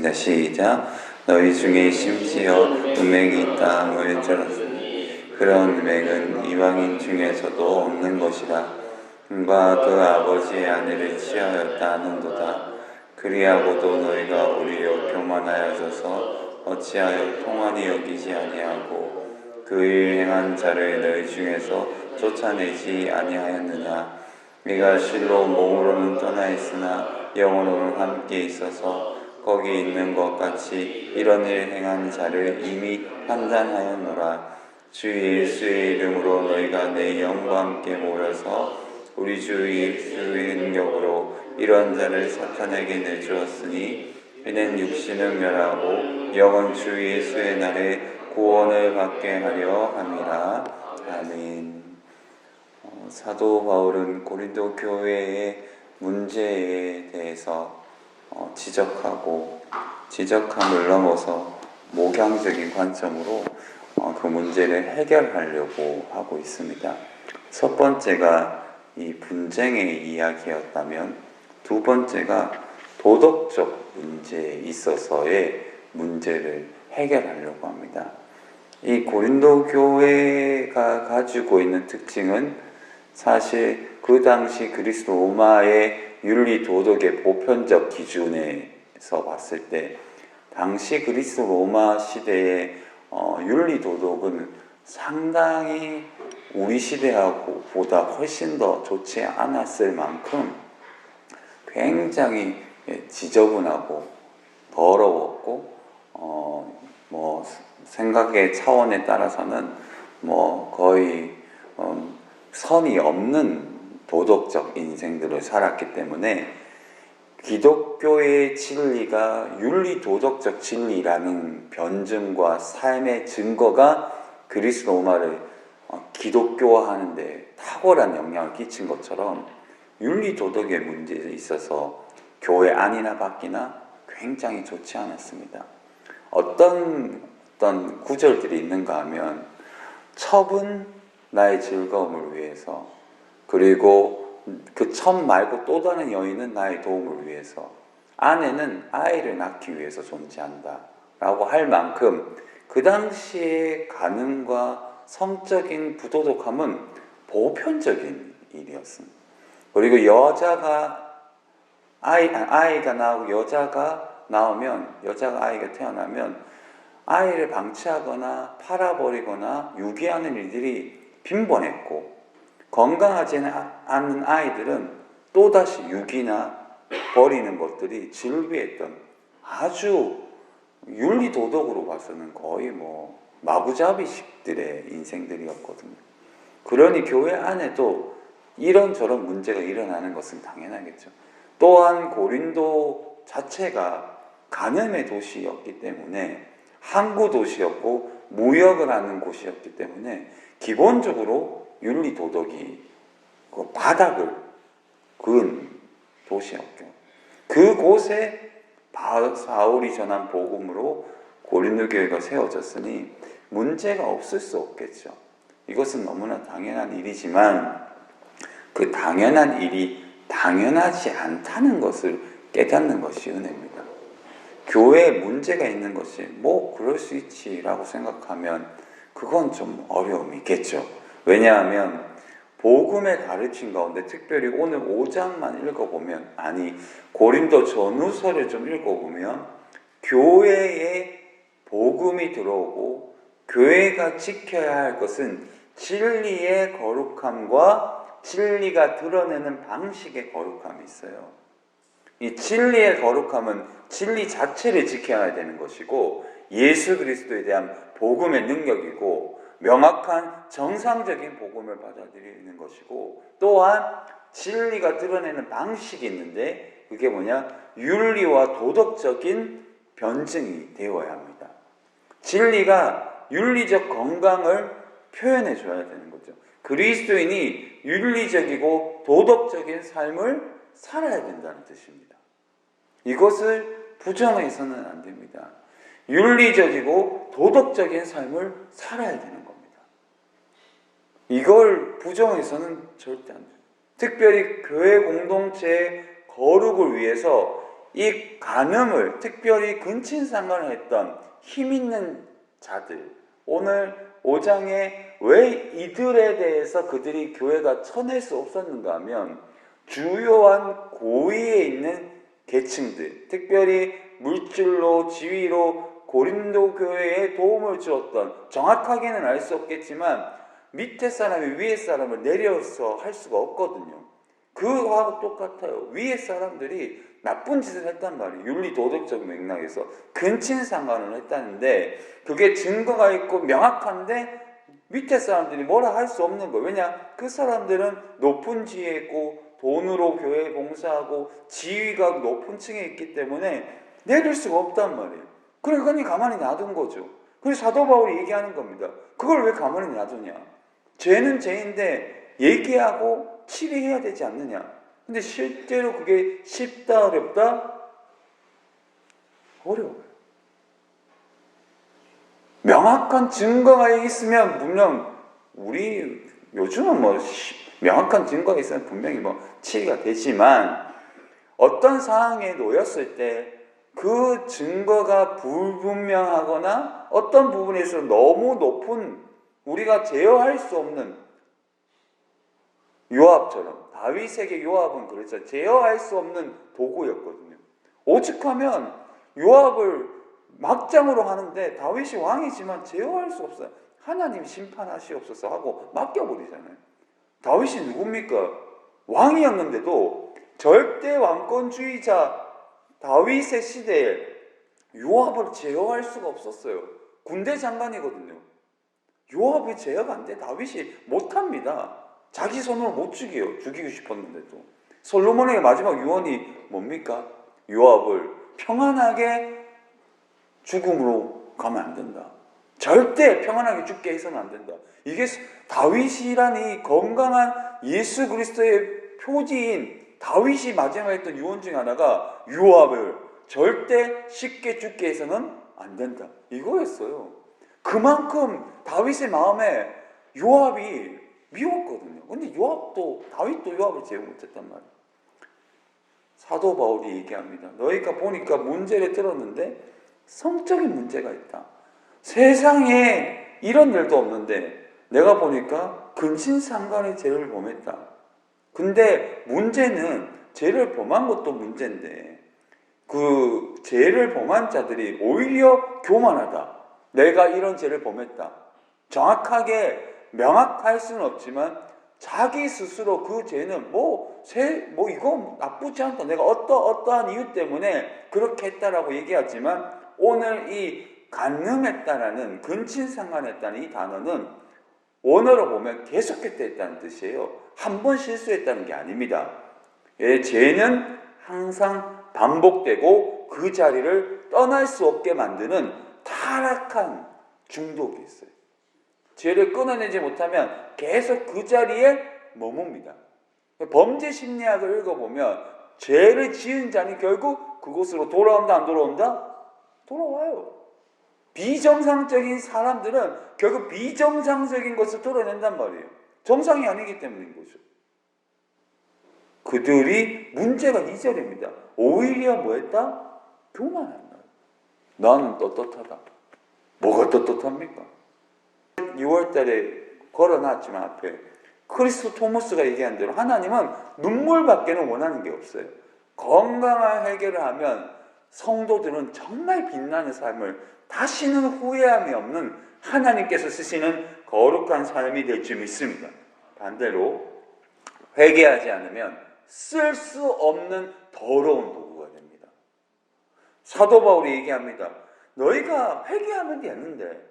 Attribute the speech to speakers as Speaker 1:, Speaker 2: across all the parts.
Speaker 1: 읽겠습니다. 시작. 너희 중에 심지어 음행이 있다 함을 들었으니 그런 음행은 이방인 중에서도 없는 것이라. 그가 그 아버지의 아내를 취하였다 하는도다. 그리하고도 너희가 오히려 교만하여져서 어찌하여 통한이 여기지 아니하고 그 일 행한 자를 너희 중에서 쫓아내지 아니하였느냐. 네가 실로 몸으로는 떠나 있으나 영으로는 함께 있어서 거기 있는 것 같이 이런 일 행한 자를 이미 판단하였노라. 주 예수의 이름으로 너희가 내 영과 함께 모여서 우리 주 예수의 능력으로 이런 자를 사탄에게 내주었으니 이는 육신은 멸하고 영은 주 예수의 날에 구원을 받게 하려 함이라. 아멘. 사도 바울은 고린도 교회의 문제에 대해서 지적함을 넘어서 목양적인 관점으로 그 문제를 해결하려고 하고 있습니다. 첫 번째가 이 분쟁의 이야기였다면 두 번째가 도덕적 문제에 있어서의 문제를 해결하려고 합니다. 이 고린도 교회가 가지고 있는 특징은 사실 그 당시 그리스 로마의 윤리 도덕의 보편적 기준에서 봤을 때 당시 그리스 로마 시대의 윤리 도덕은 상당히 우리 시대하고 보다 훨씬 더 좋지 않았을 만큼 굉장히 지저분하고 더러웠고 생각의 차원에 따라서는 거의 선이 없는 도덕적 인생들을 살았기 때문에 기독교의 진리가 윤리 도덕적 진리라는 변증과 삶의 증거가 그리스 로마를 기독교화하는 데 탁월한 영향을 끼친 것처럼 윤리 도덕의 문제에 있어서 교회 안이나 밖이나 굉장히 좋지 않았습니다. 어떤 구절들이 있는가 하면 첩은 나의 즐거움을 위해서, 그리고 그 첩 말고 또 다른 여인은 나의 도움을 위해서, 아내는 아이를 낳기 위해서 존재한다 라고 할 만큼 그 당시의 가늠과 성적인 부도덕함은 보편적인 일이었습니다. 그리고 여자가 아이가 나오고 여자가 아이가 태어나면 아이를 방치하거나 팔아버리거나 유기하는 일들이 빈번했고, 건강하지 않은 아이들은 또다시 유기나 버리는 것들이 즐비했던 아주 윤리도덕으로 봐서는 거의 마구잡이식들의 인생들이었거든요. 그러니 교회 안에도 이런저런 문제가 일어나는 것은 당연하겠죠. 또한 고린도 자체가 간음의 도시였기 때문에, 항구 도시였고 무역을 하는 곳이었기 때문에 기본적으로 윤리 도덕이 그 바닥을 그은 도시였죠. 그곳에 바울이 전한 복음으로 고린도 교회가 세워졌으니 문제가 없을 수 없겠죠. 이것은 너무나 당연한 일이지만 그 당연한 일이 당연하지 않다는 것을 깨닫는 것이 은혜입니다. 교회에 문제가 있는 것이 그럴 수 있지라고 생각하면 그건 좀 어려움이 있겠죠. 왜냐하면 복음의 가르침 가운데 특별히 오늘 5장만 읽어보면, 고린도 전후서를 좀 읽어보면 교회에 복음이 들어오고 교회가 지켜야 할 것은 진리의 거룩함과 진리가 드러내는 방식의 거룩함이 있어요. 이 진리의 거룩함은 진리 자체를 지켜야 되는 것이고, 예수 그리스도에 대한 복음의 능력이고, 명확한 정상적인 복음을 받아들이는 것이고, 또한 진리가 드러내는 방식이 있는데 그게 윤리와 도덕적인 변증이 되어야 합니다. 진리가 윤리적 건강을 표현해 줘야 되는 거죠. 그리스도인이 윤리적이고 도덕적인 삶을 살아야 된다는 뜻입니다. 이것을 부정해서는 안 됩니다. 윤리적이고 도덕적인 삶을 살아야 되는 겁니다. 이걸 부정해서는 절대 안 돼요. 특별히 교회 공동체의 거룩을 위해서 이 간음을 특별히 근친상간을 했던 힘 있는 자들, 오늘 5장에 왜 이들에 대해서 그들이 교회가 쳐낼 수 없었는가 하면 주요한 고위에 있는 계층들, 특별히 물질로 지위로 고린도 교회에 도움을 주었던, 정확하게는 알 수 없겠지만 밑에 사람이 위에 사람을 내려서 할 수가 없거든요. 그거하고 똑같아요. 위에 사람들이 나쁜 짓을 했단 말이에요. 윤리 도덕적 맥락에서 근친상간을 했다는데 그게 증거가 있고 명확한데 밑에 사람들이 뭐라 할 수 없는 거예요. 왜냐? 그 사람들은 높은 지위에 있고 돈으로 교회에 봉사하고 지위가 높은 층에 있기 때문에 내릴 수가 없단 말이에요. 그러니까 가만히 놔둔 거죠. 그래서 사도 바울이 얘기하는 겁니다. 그걸 왜 가만히 놔두냐? 죄는 죄인데 얘기하고 치리해야 되지 않느냐? 근데 실제로 그게 쉽다 어렵다? 어려워요. 명확한 증거가 있으면 분명 우리 요즘은 명확한 증거가 있으면 분명히 치리가 되지만 어떤 상황에 놓였을 때 그 증거가 불분명하거나 어떤 부분에서 너무 높은 우리가 제어할 수 없는 요압처럼, 다윗에게 요압은 그랬죠. 제어할 수 없는 도구였거든요. 오죽하면 요압을 막장으로 하는데 다윗이 왕이지만 제어할 수 없어요. 하나님 심판하시옵소서 하고 맡겨버리잖아요. 다윗이 누굽니까? 왕이었는데도 절대 왕권주의자 다윗의 시대에 요압을 제어할 수가 없었어요. 군대 장관이거든요. 요압이 제어가 안 돼. 다윗이 못합니다. 자기 손으로 못 죽이고 싶었는데도. 솔로몬에게 마지막 유언이 뭡니까? 요압을 평안하게 죽음으로 가면 안 된다. 절대 평안하게 죽게 해서는 안 된다. 이게 다윗이라는 이 건강한 예수 그리스도의 표지인 다윗이 마지막에 했던 유언 중 하나가 요압을 절대 쉽게 죽게 해서는 안 된다. 이거였어요. 그만큼 다윗의 마음에 요압이 미웠거든요. 근데 다윗도 요압을 제어 못했단 말이에요. 사도 바울이 얘기합니다. 너희가 보니까 문제를 들었는데 성적인 문제가 있다. 세상에 이런 일도 없는데 내가 보니까 근신상간의 죄를 범했다. 근데 문제는 죄를 범한 것도 문제인데 그 죄를 범한 자들이 오히려 교만하다. 내가 이런 죄를 범했다. 정확하게 명확할 수는 없지만 자기 스스로 그 죄는 이거 나쁘지 않다. 내가 어떠한 이유 때문에 그렇게 했다라고 얘기하지만 오늘 이 간음했다라는 근친상간했다는 이 단어는 원어로 보면 계속했다 했다는 뜻이에요. 한 번 실수했다는 게 아닙니다. 죄는 항상 반복되고 그 자리를 떠날 수 없게 만드는 타락한 중독이 있어요. 죄를 끊어내지 못하면 계속 그 자리에 머뭅니다. 범죄 심리학을 읽어보면 죄를 지은 자는 결국 그곳으로 돌아온다 안 돌아온다? 돌아와요. 비정상적인 사람들은 결국 비정상적인 것을 돌아낸단 말이에요. 정상이 아니기 때문인 거죠. 그들이 문제가 이 절입니다. 오히려 뭐했다? 교만한다. 나는 떳떳하다. 뭐가 떳떳합니까? 6월달에 걸어놨지만 앞에 크리스토 토머스가 얘기한 대로 하나님은 눈물밖에는 원하는 게 없어요. 건강한 해결을 하면 성도들은 정말 빛나는 삶을 다시는 후회함이 없는 하나님께서 쓰시는 거룩한 삶이 될 줄 믿습니다. 반대로 회개하지 않으면 쓸 수 없는 더러운 도구가 됩니다. 사도 바울이 얘기합니다. 너희가 회개하면 되는데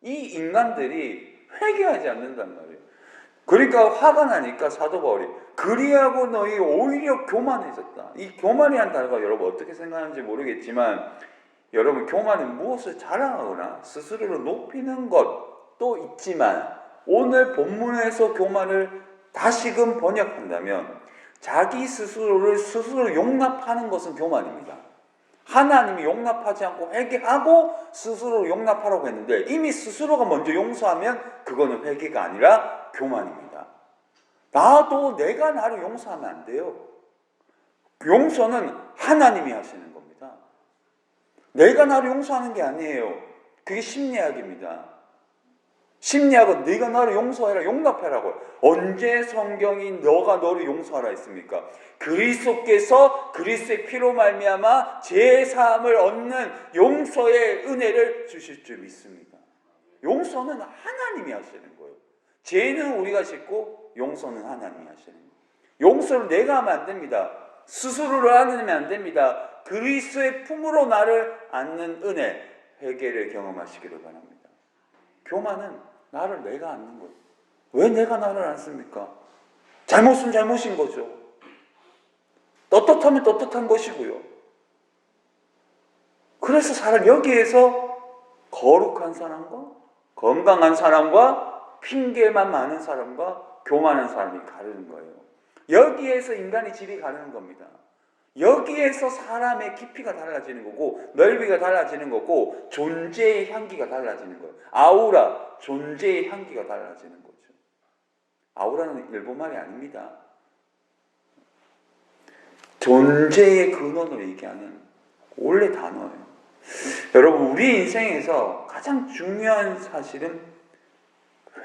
Speaker 1: 이 인간들이 회개하지 않는단 말이에요. 그러니까 화가 나니까 사도 바울이 그리하고 너희 오히려 교만해졌다. 이 교만이라는 단어가 여러분 어떻게 생각하는지 모르겠지만 여러분 교만은 무엇을 자랑하거나 스스로를 높이는 것도 있지만 오늘 본문에서 교만을 다시금 번역한다면 자기 스스로를 스스로 용납하는 것은 교만입니다. 하나님이 용납하지 않고 회개하고 스스로 용납하라고 했는데 이미 스스로가 먼저 용서하면 그거는 회개가 아니라 교만입니다. 내가 나를 용서하면 안 돼요.
Speaker 2: 용서는 하나님이 하시는 겁니다. 내가 나를 용서하는 게 아니에요. 그게 심리학입니다. 심리학은 네가 나를 용서해라, 용납해라고요. 언제 성경이 너가 너를 용서하라 했습니까? 그리스도께서 그리스도의 피로 말미암아 죄 사함을 얻는 용서의 은혜를 주실 줄 믿습니다. 용서는 하나님이 하시는 거예요. 죄는 우리가 짓고 용서는 하나님이 하시는 거예요. 용서를 내가 하면 안 됩니다. 스스로를 하면 안 됩니다. 그리스도의 품으로 나를 안는 은혜, 회개를 경험하시기를 바랍니다. 교만은 나를 내가 안는 거예요. 왜 내가 나를 안습니까? 잘못은 잘못인 거죠. 떳떳하면 떳떳한 것이고요. 그래서 사람 여기에서 거룩한 사람과 건강한 사람과 핑계만 많은 사람과 교만한 사람이 가르는 거예요. 여기에서 인간의 질이 가르는 겁니다. 여기에서 사람의 깊이가 달라지는 거고 넓이가 달라지는 거고 존재의 향기가 달라지는 거예요. 아우라, 존재의 향기가 달라지는 거죠. 아우라는 일본말이 아닙니다. 존재의 근원으로 얘기하는 원래 단어예요. 여러분, 우리 인생에서 가장 중요한 사실은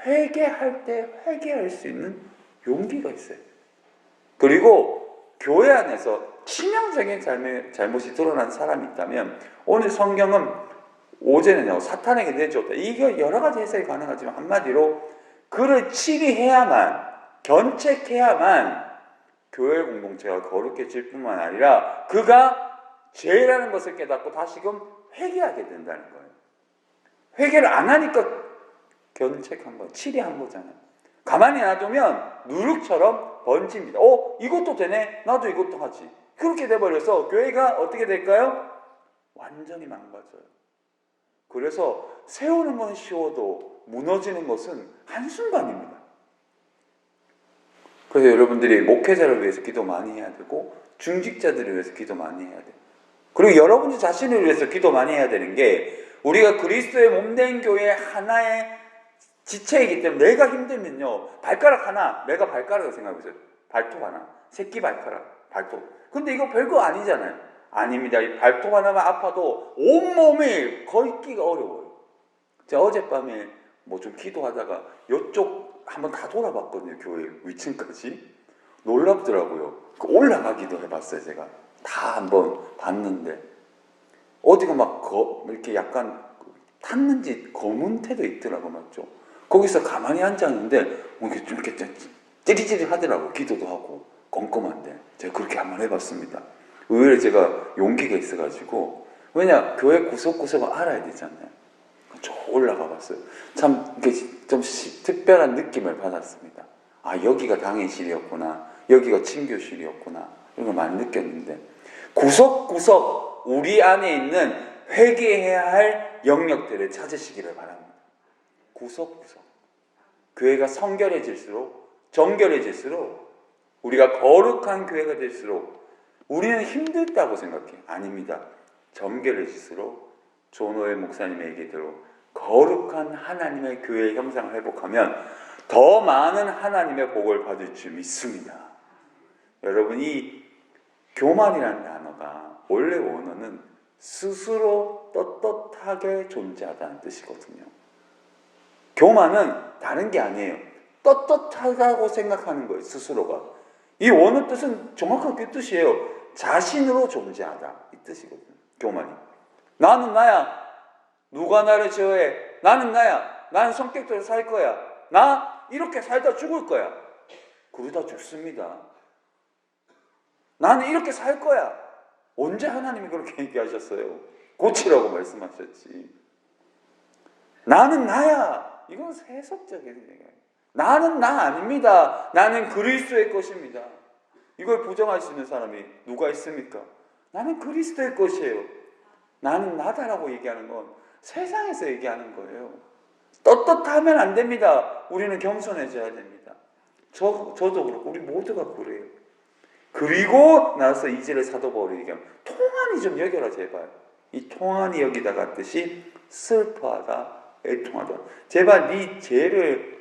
Speaker 2: 회개할 때 회개할 수 있는 용기가 있어요. 그리고 교회 안에서 치명적인 잘못이 드러난 사람이 있다면 오늘 성경은 오제는요 사탄에게 내줬다. 이게 여러 가지 해석이 가능하지만 한마디로 그를 치리해야만, 견책해야만 교회 공동체가 거룩해질 뿐만 아니라 그가 죄라는 것을 깨닫고 다시금 회개하게 된다는 거예요. 회개를 안 하니까 견책한 거, 치리한 거잖아요. 가만히 놔두면 누룩처럼 번집니다. 이것도 되네? 나도 이것도 하지. 그렇게 돼버려서 교회가 어떻게 될까요? 완전히 망가져요. 그래서 세우는 건 쉬워도 무너지는 것은 한순간입니다. 그래서 여러분들이 목회자를 위해서 기도 많이 해야 되고 중직자들을 위해서 기도 많이 해야 돼요. 그리고 여러분 자신을 위해서 기도 많이 해야 되는 게 우리가 그리스도의 몸된 교회 하나의 지체이기 때문에 내가 힘들면요 발가락 하나, 내가 발가락을 생각해보세요. 발톱 하나, 새끼 발가락, 발톱. 근데 이거 별거 아니잖아요. 아닙니다. 이 발톱 하나만 아파도 온몸이 걷기가 어려워요. 제가 어젯밤에 뭐 좀 기도하다가 이쪽 한번 다 돌아봤거든요. 교회 위층까지. 놀랍더라고요. 올라가기도 해봤어요. 제가 다 한번 봤는데 어디가 막 이렇게 약간 탔는지 검은 태도 있더라고. 맞죠? 거기서 가만히 앉았는데 이렇게 좀 이렇게 찌릿찌릿 하더라고. 기도도 하고 껌껌한데 제가 그렇게 한번 해봤습니다. 의외로 제가 용기가 있어가지고, 왜냐 교회 구석구석을 알아야 되잖아요. 쭉 올라가 봤어요. 참 이게 좀 특별한 느낌을 받았습니다. 아, 여기가 당회실이었구나, 여기가 친교실이었구나, 이런 걸 많이 느꼈는데 구석구석 우리 안에 있는 회개해야 할 영역들을 찾으시기를 바랍니다. 구석구석. 교회가 성결해질수록, 정결해질수록, 우리가 거룩한 교회가 될수록 우리는 힘들다고 생각해. 아닙니다. 정결해질수록 존오엘 목사님의 얘기대로 거룩한 하나님의 교회의 형상을 회복하면 더 많은 하나님의 복을 받을 줄 믿습니다. 여러분, 이 교만이라는 단어가 원래 원어는 스스로 떳떳하게 존재하다는 뜻이거든요. 교만은 다른 게 아니에요. 떳떳하다고 생각하는 거예요. 스스로가. 이 원어 뜻은 정확하게 그 뜻이에요. 자신으로 존재하다, 이 뜻이거든요. 교만이. 나는 나야. 누가 나를 제어해? 나는 나야. 나는 성격대로 살 거야. 나 이렇게 살다 죽을 거야. 그러다 죽습니다. 나는 이렇게 살 거야. 언제 하나님이 그렇게 얘기하셨어요? 고치라고 말씀하셨지. 나는 나야. 이건 세속적인 얘기예요. 나는 나 아닙니다. 나는 그리스도의 것입니다. 이걸 부정할 수 있는 사람이 누가 있습니까? 나는 그리스도의 것이에요. 나는 나다라고 얘기하는 건 세상에서 얘기하는 거예요. 떳떳하면 안 됩니다. 우리는 겸손해져야 됩니다. 저도 그렇고 우리 모두가 그래요. 그리고 나서 이제를 사도 바울이 얘기하면 통한이 좀 여겨라 제발. 이 통한이 여기다가 뜻이 슬퍼하다, 애통하다. 제발 네 죄를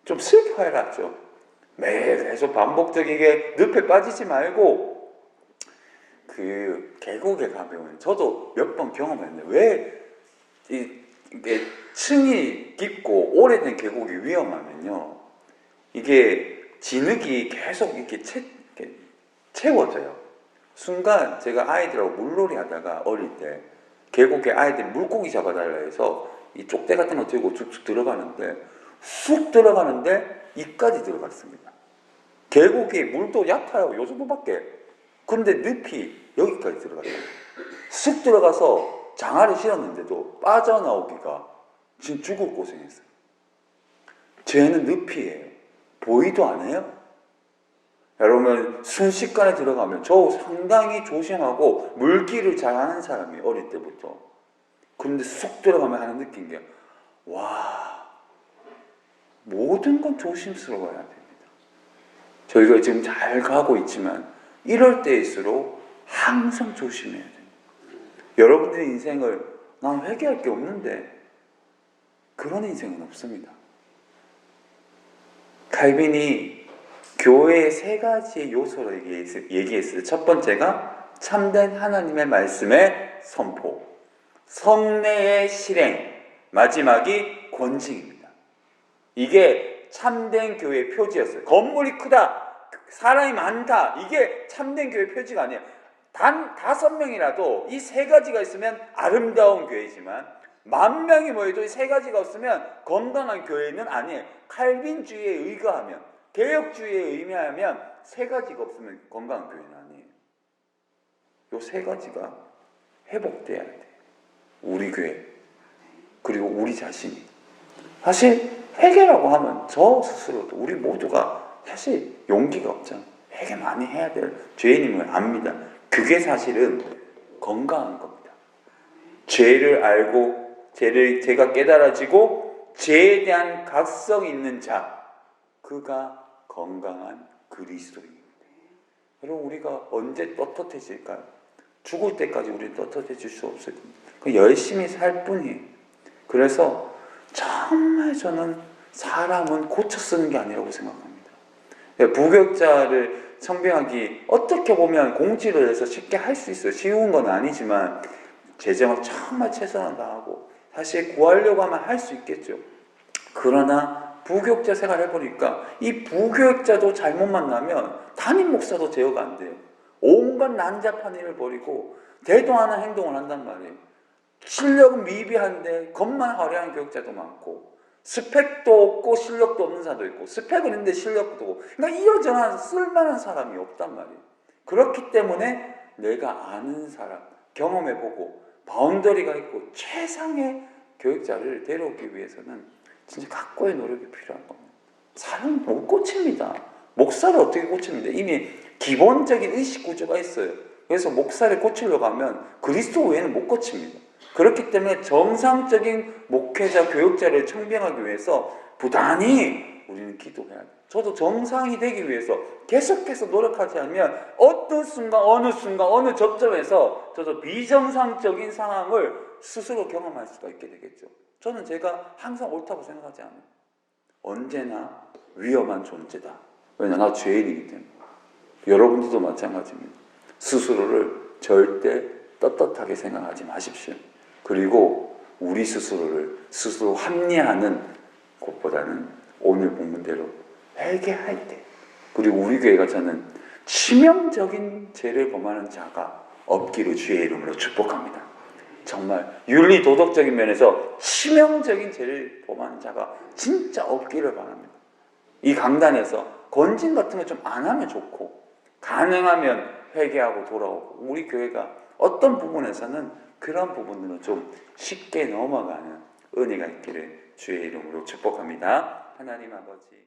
Speaker 2: 좀 슬퍼해라 좀. 매일 계속 반복적이게 늪에 빠지지 말고 그 계곡에 가면 저도 몇 번 경험했는데 왜 이게 층이 깊고 오래된 계곡이 위험하면요. 이게 진흙이 계속 이렇게 채워져요. 순간 제가 아이들하고 물놀이 하다가 어릴 때 계곡에 아이들이 물고기 잡아달라 해서 이 쪽대 같은 거 들고 쭉쭉 들어가는데 쑥 들어가는데 입까지 들어갔습니다. 계곡이 물도 얕아요. 요 정도밖에. 근데 늪이 여기까지 들어갔어요. 쑥 들어가서 장화를 신었는데도 빠져나오기가 지금 죽을 고생했어요. 쟤는 늪이에요. 보이도 안 해요. 여러분 순식간에 들어가면 저 상당히 조심하고 물길을 잘 아는 사람이 어릴 때부터. 그런데 쑥 들어가면 하나 느낀 게 와, 모든 건 조심스러워야 됩니다. 저희가 지금 잘 가고 있지만 이럴 때일수록 항상 조심해야 됩니다. 여러분들의 인생을 난 회개할 게 없는데 그런 인생은 없습니다. 칼빈이 교회의 세 가지의 요소를 얘기했어요. 첫 번째가 참된 하나님의 말씀의 선포, 성례의 실행, 마지막이 권징입니다. 이게 참된 교회의 표지였어요. 건물이 크다, 사람이 많다, 이게 참된 교회의 표지가 아니에요. 단 5명이라도 이 세 가지가 있으면 아름다운 교회지만 10,000명이 모여도 이 세 가지가 없으면 건강한 교회는 아니에요. 칼빈주의에 의거하면, 개혁주의에 의미하면 세 가지가 없으면 건강한 교회는 아니에요. 이 세 가지가 회복돼야 돼요. 우리 교회, 그리고 우리 자신이. 사실 회개라고 하면 저 스스로도 우리 모두가 사실 용기가 없잖아요. 회개 많이 해야 될 죄인임을 압니다. 그게 사실은 건강한 겁니다. 죄를 알고 제가 깨달아지고 죄에 대한 각성이 있는 자, 그가 건강한 그리스도인입니다. 여러분 우리가 언제 떳떳해질까요? 죽을 때까지 우리는 떳떳해질 수 없을 겁니다. 열심히 살 뿐이에요. 그래서 정말 저는 사람은 고쳐 쓰는 게 아니라고 생각합니다. 부교육자를 청빙하기 어떻게 보면 공지를 해서 쉽게 할 수 있어요. 쉬운 건 아니지만 재정을 정말 최선을 다하고 사실 구하려고 하면 할 수 있겠죠. 그러나 부교육자 생활을 해보니까 이 부교육자도 잘못 만나면 담임 목사도 제어가 안 돼요. 온갖 난잡한 일을 벌이고 대도 않은 행동을 한단 말이에요. 실력은 미비한데 겉만 화려한 교육자도 많고 스펙도 없고 실력도 없는 사람도 있고 스펙은 있는데 실력도 없고, 그러니까 이러저러한 쓸만한 사람이 없단 말이에요. 그렇기 때문에 내가 아는 사람, 경험해보고 바운더리가 있고 최상의 교육자를 데려오기 위해서는 진짜 각고의 노력이 필요한 겁니다. 사람은 못 고칩니다. 목사를 어떻게 고칩니다. 이미 기본적인 의식 구조가 있어요. 그래서 목사를 고치려고 하면 그리스도 외에는 못 고칩니다. 그렇기 때문에 정상적인 목회자, 교육자를 청빙하기 위해서 부단히 우리는 기도해야 돼요. 저도 정상이 되기 위해서 계속해서 노력하지 않으면 어떤 순간, 어느 접점에서 저도 비정상적인 상황을 스스로 경험할 수가 있게 되겠죠. 저는 제가 항상 옳다고 생각하지 않아요. 언제나 위험한 존재다. 왜냐, 나 죄인이기 때문에. 여러분들도 마찬가지입니다. 스스로를 절대 떳떳하게 생각하지 마십시오. 그리고 우리 스스로를 스스로 합리화하는 것보다는 오늘 본문대로 회개할 때, 그리고 우리 교회가 저는 치명적인 죄를 범하는 자가 없기를 주의 이름으로 축복합니다. 정말 윤리 도덕적인 면에서 치명적인 죄를 범하는 자가 진짜 없기를 바랍니다. 이 강단에서 권징 같은 거 좀 안 하면 좋고 가능하면 회개하고 돌아오고, 우리 교회가 어떤 부분에서는 그런 부분들은 좀 쉽게 넘어가는 은혜가 있기를 주의 이름으로 축복합니다. 하나님 아버지.